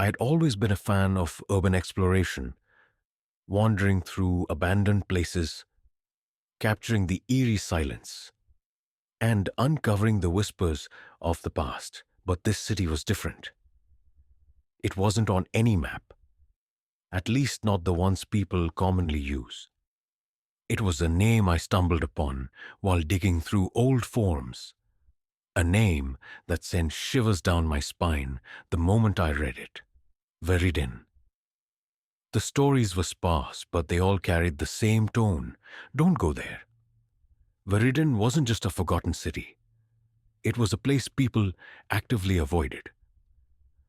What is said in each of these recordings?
I had always been a fan of urban exploration, wandering through abandoned places, capturing the eerie silence, and uncovering the whispers of the past. But this city was different. It wasn't on any map, at least not the ones people commonly use. It was a name I stumbled upon while digging through old forms, a name that sent shivers down my spine the moment I read it. Veridin. The stories were sparse, but they all carried the same tone. Don't go there. Veridin wasn't just a forgotten city. It was a place people actively avoided.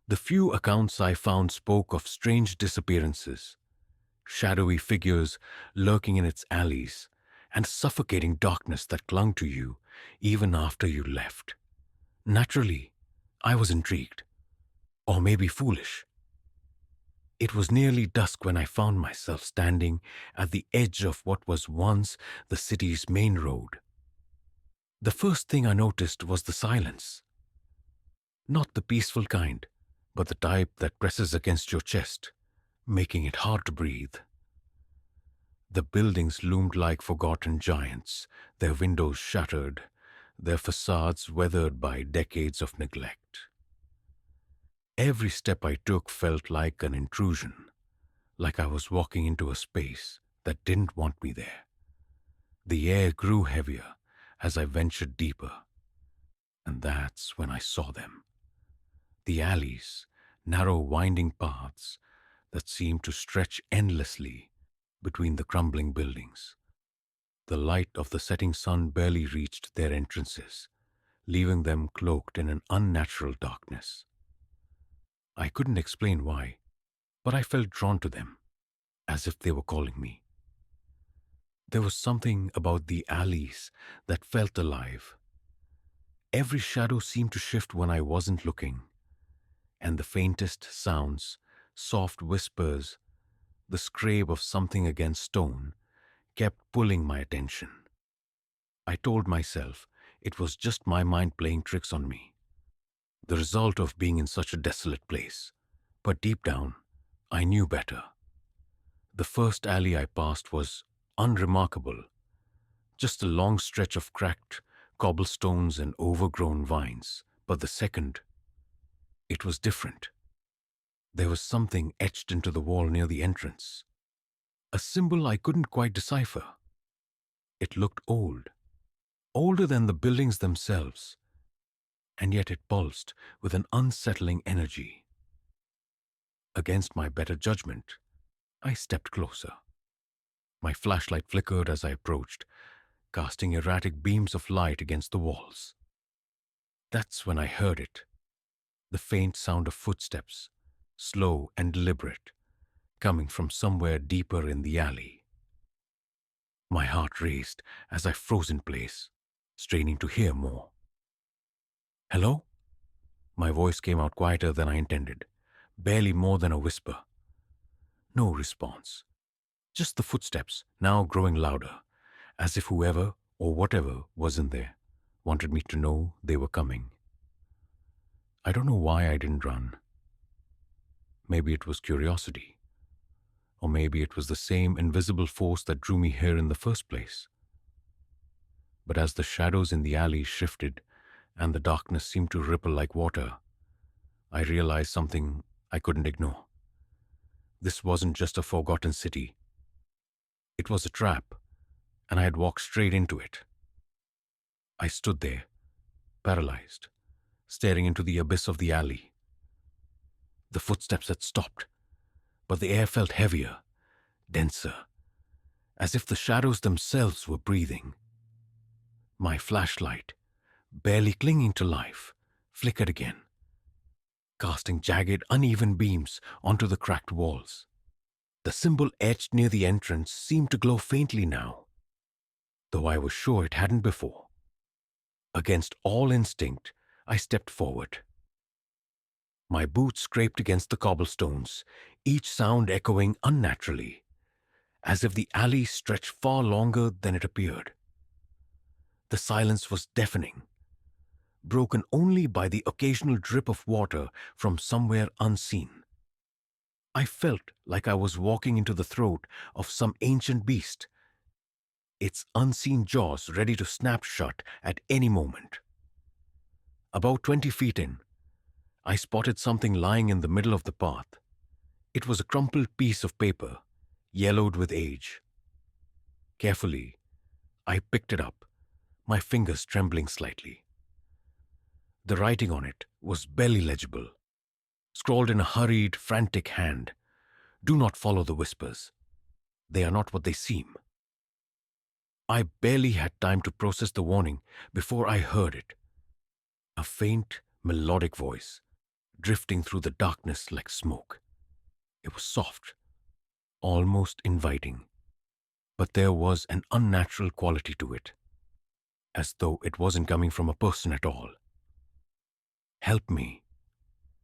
The few accounts I found spoke of strange disappearances, shadowy figures lurking in its alleys, and suffocating darkness that clung to you even after you left. Naturally, I was intrigued, or maybe foolish. It was nearly dusk when I found myself standing at the edge of what was once the city's main road. The first thing I noticed was the silence. Not the peaceful kind, but the type that presses against your chest, making it hard to breathe. The buildings loomed like forgotten giants, their windows shattered, their facades weathered by decades of neglect. Every step I took felt like an intrusion, like I was walking into a space that didn't want me there. The air grew heavier as I ventured deeper, and that's when I saw them. The alleys, narrow winding paths that seemed to stretch endlessly between the crumbling buildings. The light of the setting sun barely reached their entrances, leaving them cloaked in an unnatural darkness. I couldn't explain why, but I felt drawn to them, as if they were calling me. There was something about the alleys that felt alive. Every shadow seemed to shift when I wasn't looking, and the faintest sounds, soft whispers, the scrape of something against stone, kept pulling my attention. I told myself it was just my mind playing tricks on me, the result of being in such a desolate place. But deep down, I knew better. The first alley I passed was unremarkable, just a long stretch of cracked cobblestones and overgrown vines. But the second, it was different. There was something etched into the wall near the entrance, a symbol I couldn't quite decipher. It looked old, older than the buildings themselves, and yet it pulsed with an unsettling energy. Against my better judgment, I stepped closer. My flashlight flickered as I approached, casting erratic beams of light against the walls. That's when I heard it, the faint sound of footsteps, slow and deliberate, coming from somewhere deeper in the alley. My heart raced as I froze in place, straining to hear more. "Hello?" My voice came out quieter than I intended, barely more than a whisper. No response. Just the footsteps, now growing louder, as if whoever or whatever was in there wanted me to know they were coming. I don't know why I didn't run. Maybe it was curiosity, or maybe it was the same invisible force that drew me here in the first place. But as the shadows in the alley shifted and the darkness seemed to ripple like water, I realized something I couldn't ignore. This wasn't just a forgotten city. It was a trap, and I had walked straight into it. I stood there, paralyzed, staring into the abyss of the alley. The footsteps had stopped, but the air felt heavier, denser, as if the shadows themselves were breathing. My flashlight, barely clinging to life, flickered again, casting jagged, uneven beams onto the cracked walls. The symbol etched near the entrance seemed to glow faintly now, though I was sure it hadn't before. Against all instinct, I stepped forward. My boots scraped against the cobblestones, each sound echoing unnaturally, as if the alley stretched far longer than it appeared. The silence was deafening, broken only by the occasional drip of water from somewhere unseen. I felt like I was walking into the throat of some ancient beast, its unseen jaws ready to snap shut at any moment. About 20 feet in, I spotted something lying in the middle of the path. It was a crumpled piece of paper, yellowed with age. Carefully, I picked it up, my fingers trembling slightly. The writing on it was barely legible, scrawled in a hurried, frantic hand. Do not follow the whispers. They are not what they seem. I barely had time to process the warning before I heard it. A faint, melodic voice, drifting through the darkness like smoke. It was soft, almost inviting, but there was an unnatural quality to it, as though it wasn't coming from a person at all. Help me.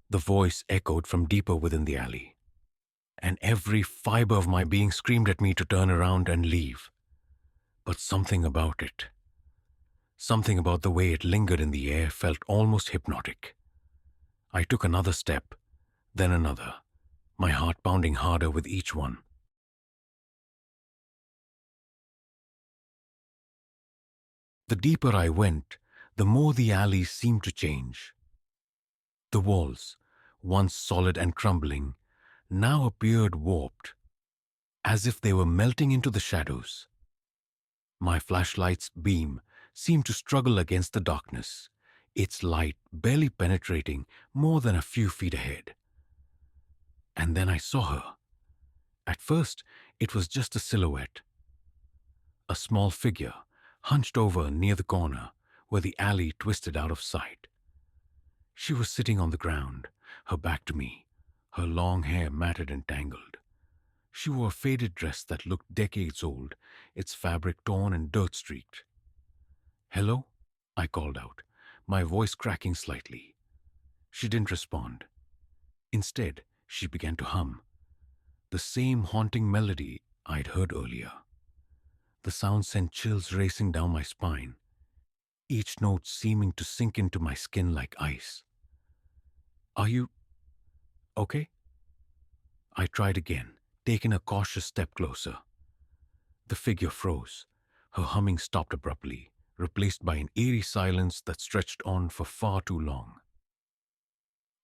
The voice echoed from deeper within the alley, and every fiber of my being screamed at me to turn around and leave. But something about it, something about the way it lingered in the air felt almost hypnotic. I took another step, then another, my heart pounding harder with each one. The deeper I went, the more the alley seemed to change. The walls, once solid and crumbling, now appeared warped, as if they were melting into the shadows. My flashlight's beam seemed to struggle against the darkness, its light barely penetrating more than a few feet ahead. And then I saw her. At first, it was just a silhouette. A small figure, hunched over near the corner where the alley twisted out of sight. She was sitting on the ground, her back to me, her long hair matted and tangled. She wore a faded dress that looked decades old, its fabric torn and dirt-streaked. "Hello?" I called out, my voice cracking slightly. She didn't respond. Instead, she began to hum, the same haunting melody I'd heard earlier. The sound sent chills racing down my spine, each note seeming to sink into my skin like ice. "Are you okay?" I tried again, taking a cautious step closer. The figure froze. Her humming stopped abruptly, replaced by an eerie silence that stretched on for far too long.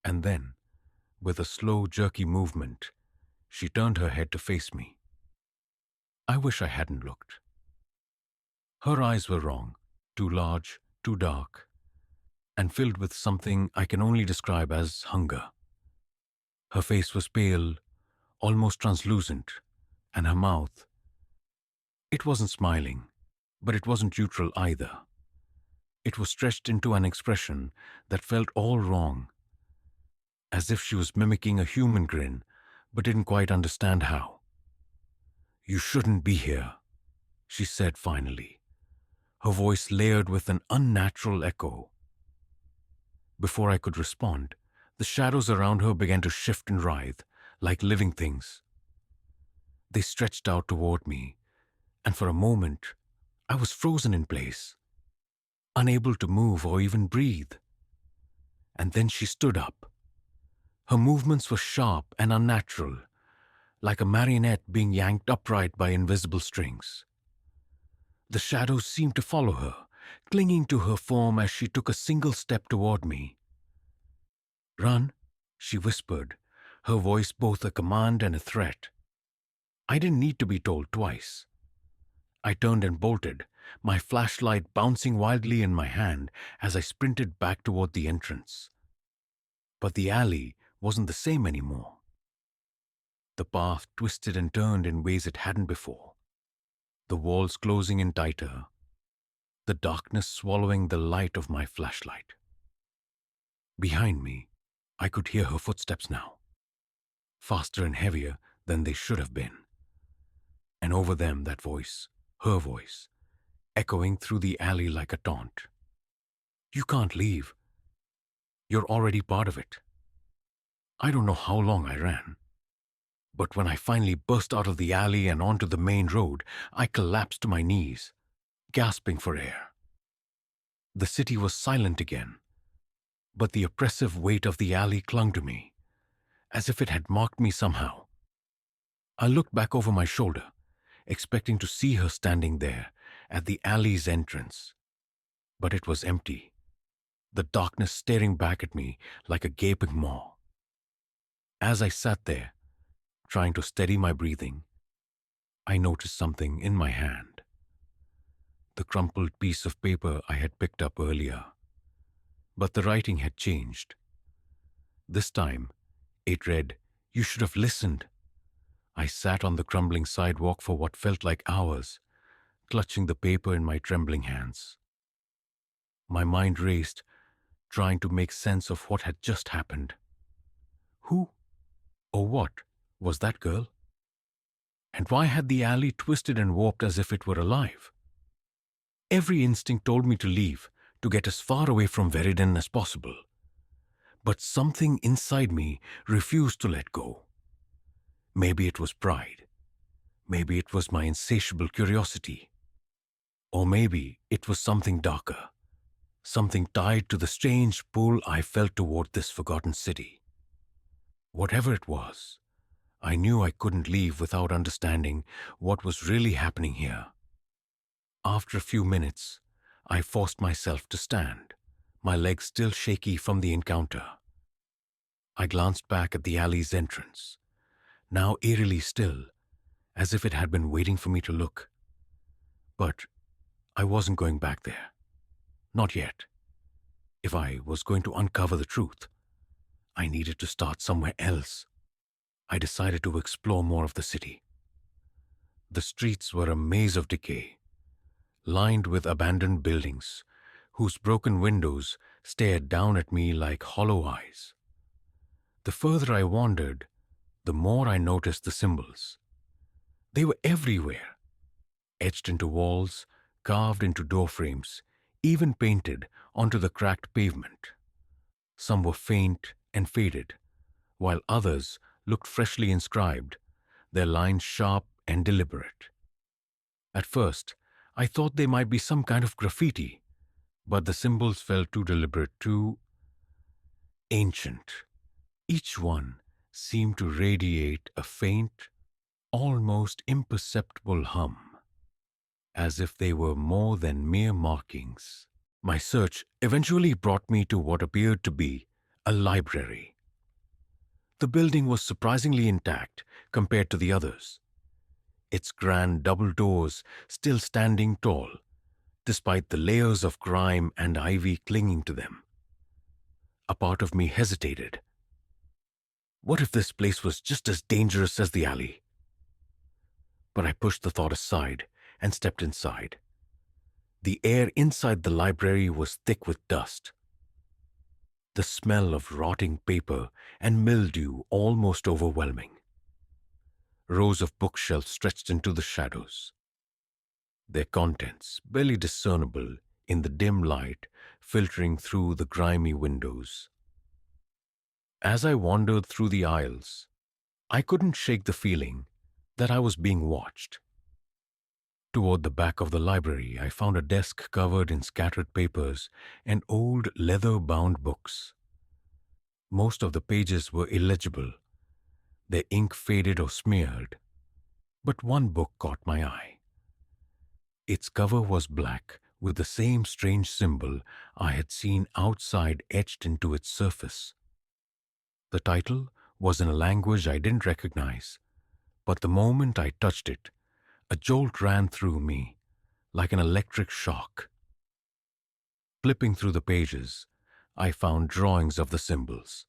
And then, with a slow, jerky movement, she turned her head to face me. I wish I hadn't looked. Her eyes were wrong, too large, too dark, and filled with something I can only describe as hunger. Her face was pale, almost translucent, and her mouth, it wasn't smiling, but it wasn't neutral either. It was stretched into an expression that felt all wrong, as if she was mimicking a human grin, but didn't quite understand how. "You shouldn't be here," she said finally, her voice layered with an unnatural echo. Before I could respond, the shadows around her began to shift and writhe, like living things. They stretched out toward me, and for a moment, I was frozen in place, unable to move or even breathe. And then she stood up. Her movements were sharp and unnatural, like a marionette being yanked upright by invisible strings. The shadows seemed to follow her, clinging to her form as she took a single step toward me. "Run," she whispered, her voice both a command and a threat. I didn't need to be told twice. I turned and bolted, my flashlight bouncing wildly in my hand as I sprinted back toward the entrance. But the alley wasn't the same anymore. The path twisted and turned in ways it hadn't before, the walls closing in tighter, the darkness swallowing the light of my flashlight. Behind me, I could hear her footsteps now, faster and heavier than they should have been. And over them that voice, her voice, echoing through the alley like a taunt. "You can't leave. You're already part of it." I don't know how long I ran, but when I finally burst out of the alley and onto the main road, I collapsed to my knees, gasping for air. The city was silent again, but the oppressive weight of the alley clung to me, as if it had marked me somehow. I looked back over my shoulder, expecting to see her standing there at the alley's entrance. But it was empty, the darkness staring back at me like a gaping maw. As I sat there, trying to steady my breathing, I noticed something in my hand. The crumpled piece of paper I had picked up earlier. But the writing had changed. This time, it read, "You should have listened." I sat on the crumbling sidewalk for what felt like hours, clutching the paper in my trembling hands. My mind raced, trying to make sense of what had just happened. Who or what was that girl? And why had the alley twisted and warped as if it were alive? Every instinct told me to leave, to get as far away from Veridin as possible. But something inside me refused to let go. Maybe it was pride. Maybe it was my insatiable curiosity. Or maybe it was something darker, something tied to the strange pull I felt toward this forgotten city. Whatever it was, I knew I couldn't leave without understanding what was really happening here. After a few minutes, I forced myself to stand, my legs still shaky from the encounter. I glanced back at the alley's entrance, now eerily still, as if it had been waiting for me to look. But I wasn't going back there. Not yet. If I was going to uncover the truth, I needed to start somewhere else. I decided to explore more of the city. The streets were a maze of decay, lined with abandoned buildings, whose broken windows stared down at me like hollow eyes. The further I wandered, the more I noticed the symbols. They were everywhere, etched into walls, carved into doorframes, even painted onto the cracked pavement. Some were faint and faded, while others looked freshly inscribed, their lines sharp and deliberate. At first, I thought they might be some kind of graffiti, but the symbols felt too deliberate, too ancient. Each one seemed to radiate a faint, almost imperceptible hum, as if they were more than mere markings. My search eventually brought me to what appeared to be a library. The building was surprisingly intact compared to the others, its grand double doors still standing tall, despite the layers of grime and ivy clinging to them. A part of me hesitated. What if this place was just as dangerous as the alley? But I pushed the thought aside and stepped inside. The air inside the library was thick with dust. The smell of rotting paper and mildew almost overwhelming. Rows of bookshelves stretched into the shadows, their contents barely discernible in the dim light filtering through the grimy windows. As I wandered through the aisles, I couldn't shake the feeling that I was being watched. Toward the back of the library, I found a desk covered in scattered papers and old leather-bound books. Most of the pages were illegible, their ink faded or smeared, but one book caught my eye. Its cover was black with the same strange symbol I had seen outside etched into its surface. The title was in a language I didn't recognize, but the moment I touched it, a jolt ran through me, like an electric shock. Flipping through the pages, I found drawings of the symbols,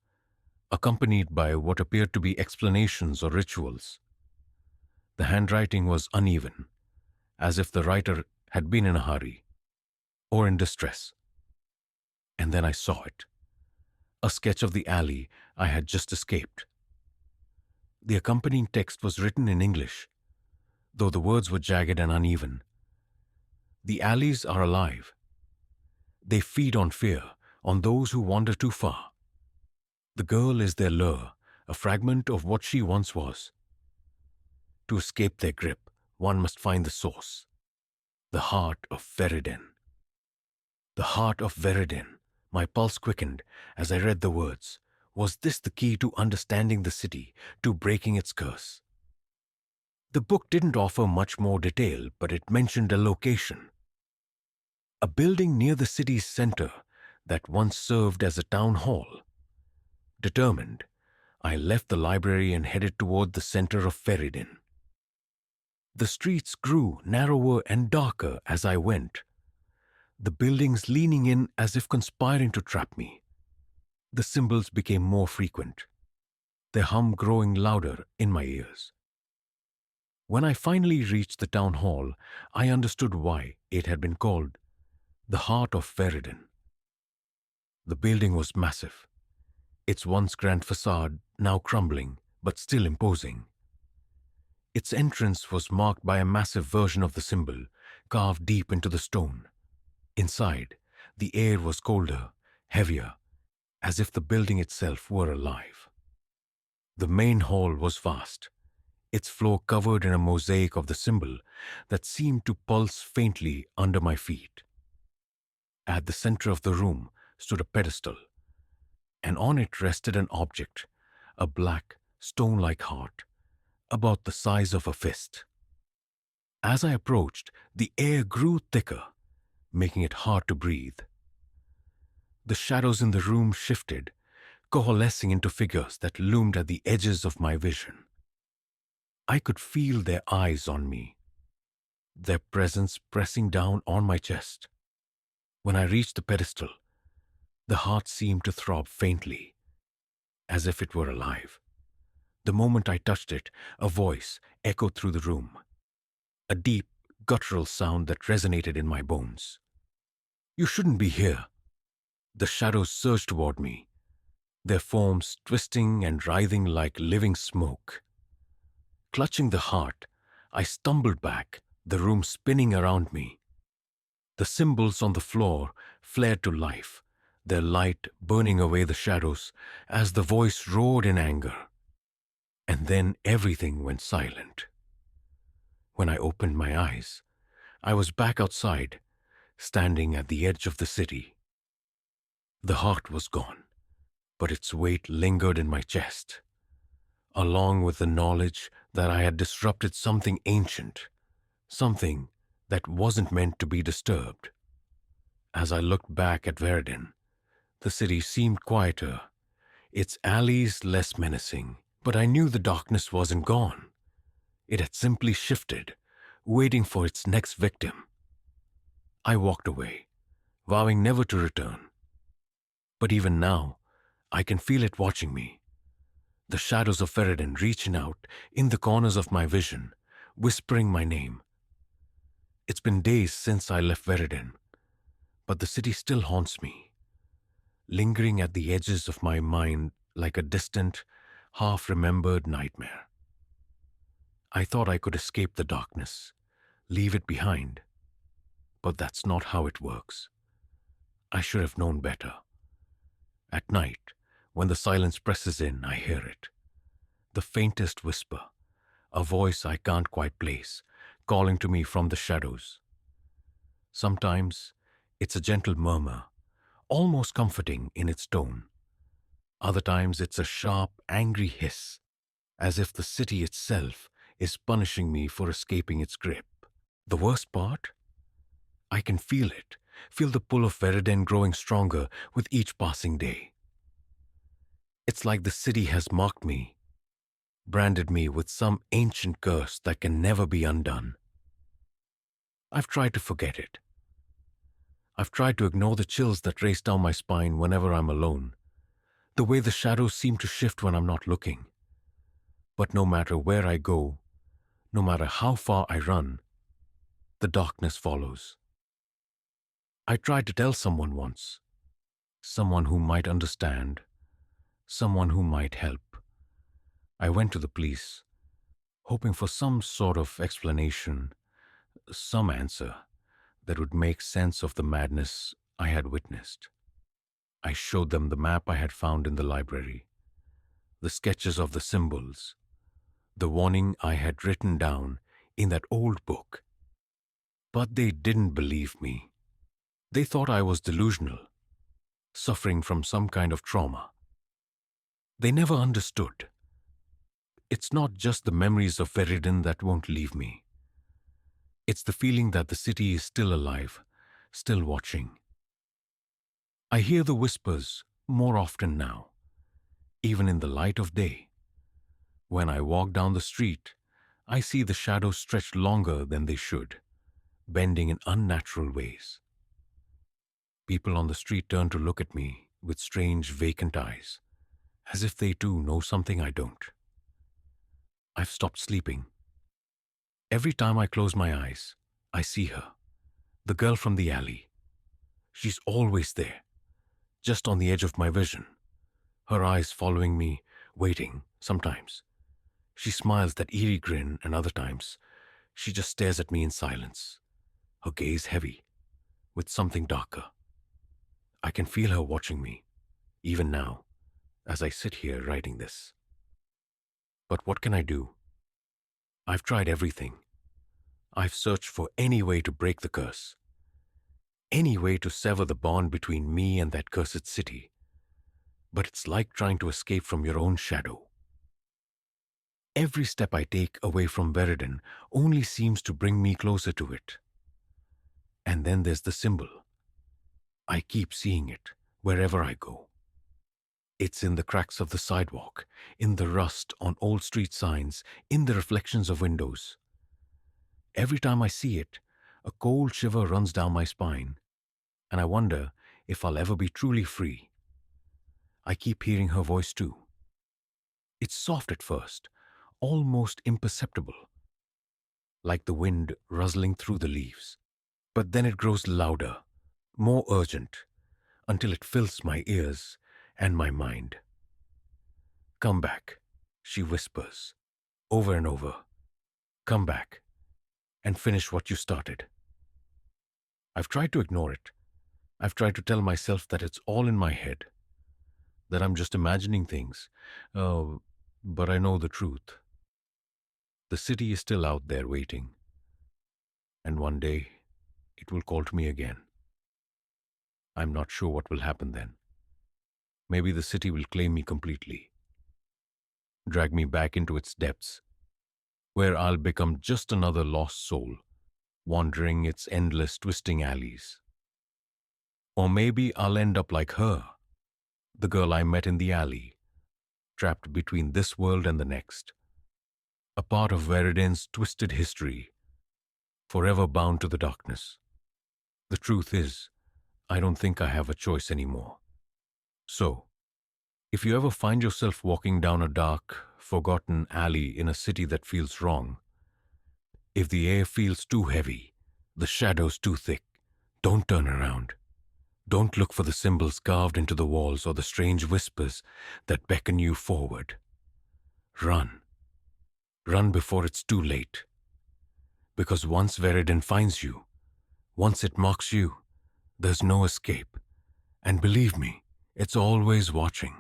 accompanied by what appeared to be explanations or rituals. The handwriting was uneven, as if the writer had been in a hurry or in distress. And then I saw it, a sketch of the alley I had just escaped. The accompanying text was written in English, though the words were jagged and uneven. The alleys are alive. They feed on fear, on those who wander too far. The girl is their lure, a fragment of what she once was. To escape their grip, one must find the source, the heart of Veridin. The heart of Veridin. My pulse quickened as I read the words. Was this the key to understanding the city, to breaking its curse? The book didn't offer much more detail, but it mentioned a location. A building near the city's center that once served as a town hall. Determined, I left the library and headed toward the center of Feridin. The streets grew narrower and darker as I went, the buildings leaning in as if conspiring to trap me. The symbols became more frequent, their hum growing louder in my ears. When I finally reached the town hall, I understood why it had been called the heart of Feridin. The building was massive, its once grand facade now crumbling but still imposing. Its entrance was marked by a massive version of the symbol, carved deep into the stone. Inside, the air was colder, heavier, as if the building itself were alive. The main hall was vast, its floor covered in a mosaic of the symbol that seemed to pulse faintly under my feet. At the center of the room stood a pedestal, and on it rested an object, a black, stone-like heart, about the size of a fist. As I approached, the air grew thicker, making it hard to breathe. The shadows in the room shifted, coalescing into figures that loomed at the edges of my vision. I could feel their eyes on me, their presence pressing down on my chest. When I reached the pedestal, the heart seemed to throb faintly, as if it were alive. The moment I touched it, a voice echoed through the room, a deep, guttural sound that resonated in my bones. "You shouldn't be here." The shadows surged toward me, their forms twisting and writhing like living smoke. Clutching the heart, I stumbled back, the room spinning around me. The symbols on the floor flared to life, their light burning away the shadows as the voice roared in anger. And then everything went silent. When I opened my eyes, I was back outside, standing at the edge of the city. The heart was gone, but its weight lingered in my chest, along with the knowledge that I had disrupted something ancient, something that wasn't meant to be disturbed. As I looked back at Verdun, the city seemed quieter, its alleys less menacing, but I knew the darkness wasn't gone. It had simply shifted, waiting for its next victim. I walked away, vowing never to return. But even now, I can feel it watching me. The shadows of Feridun reaching out in the corners of my vision, whispering my name. It's been days since I left Feridun, but the city still haunts me, lingering at the edges of my mind like a distant, half-remembered nightmare. I thought I could escape the darkness, leave it behind, but that's not how it works. I should have known better. At night, when the silence presses in, I hear it. The faintest whisper, a voice I can't quite place, calling to me from the shadows. Sometimes it's a gentle murmur, almost comforting in its tone. Other times it's a sharp, angry hiss, as if the city itself is punishing me for escaping its grip. The worst part? I can feel it, feel the pull of Feridun growing stronger with each passing day. It's like the city has marked me, branded me with some ancient curse that can never be undone. I've tried to forget it. I've tried to ignore the chills that race down my spine whenever I'm alone, the way the shadows seem to shift when I'm not looking. But no matter where I go, no matter how far I run, the darkness follows. I tried to tell someone once, someone who might understand, someone who might help. I went to the police, hoping for some sort of explanation, some answer that would make sense of the madness I had witnessed. I showed them the map I had found in the library, the sketches of the symbols, the warning I had written down in that old book. But they didn't believe me. They thought I was delusional, suffering from some kind of trauma. They never understood. It's not just the memories of Veridin that won't leave me. It's the feeling that the city is still alive, still watching. I hear the whispers more often now, even in the light of day. When I walk down the street, I see the shadows stretch longer than they should, bending in unnatural ways. People on the street turn to look at me with strange, vacant eyes, as if they too know something I don't. I've stopped sleeping. Every time I close my eyes, I see her, the girl from the alley. She's always there, just on the edge of my vision, her eyes following me, waiting, sometimes. She smiles that eerie grin, and other times, she just stares at me in silence, her gaze heavy, with something darker. I can feel her watching me, even now, as I sit here writing this. But what can I do? I've tried everything. I've searched for any way to break the curse, any way to sever the bond between me and that cursed city. But it's like trying to escape from your own shadow. Every step I take away from Veridin only seems to bring me closer to it. And then there's the symbol. I keep seeing it wherever I go. It's in the cracks of the sidewalk, in the rust on old street signs, in the reflections of windows. Every time I see it, a cold shiver runs down my spine, and I wonder if I'll ever be truly free. I keep hearing her voice too. It's soft at first, almost imperceptible, like the wind rustling through the leaves. But then it grows louder, more urgent, until it fills my ears and my mind. Come back, she whispers, over and over. Come back, and finish what you started. I've tried to ignore it. I've tried to tell myself that it's all in my head, that I'm just imagining things. But I know the truth. The city is still out there waiting. And one day, it will call to me again. I'm not sure what will happen then. Maybe the city will claim me completely, drag me back into its depths, where I'll become just another lost soul, wandering its endless twisting alleys. Or maybe I'll end up like her, the girl I met in the alley, trapped between this world and the next, a part of Veridin's twisted history, forever bound to the darkness. The truth is, I don't think I have a choice anymore. So, if you ever find yourself walking down a dark, forgotten alley in a city that feels wrong, if the air feels too heavy, the shadows too thick, don't turn around. Don't look for the symbols carved into the walls or the strange whispers that beckon you forward. Run. Run before it's too late. Because once Veridin finds you, once it mocks you, there's no escape. And believe me, it's always watching.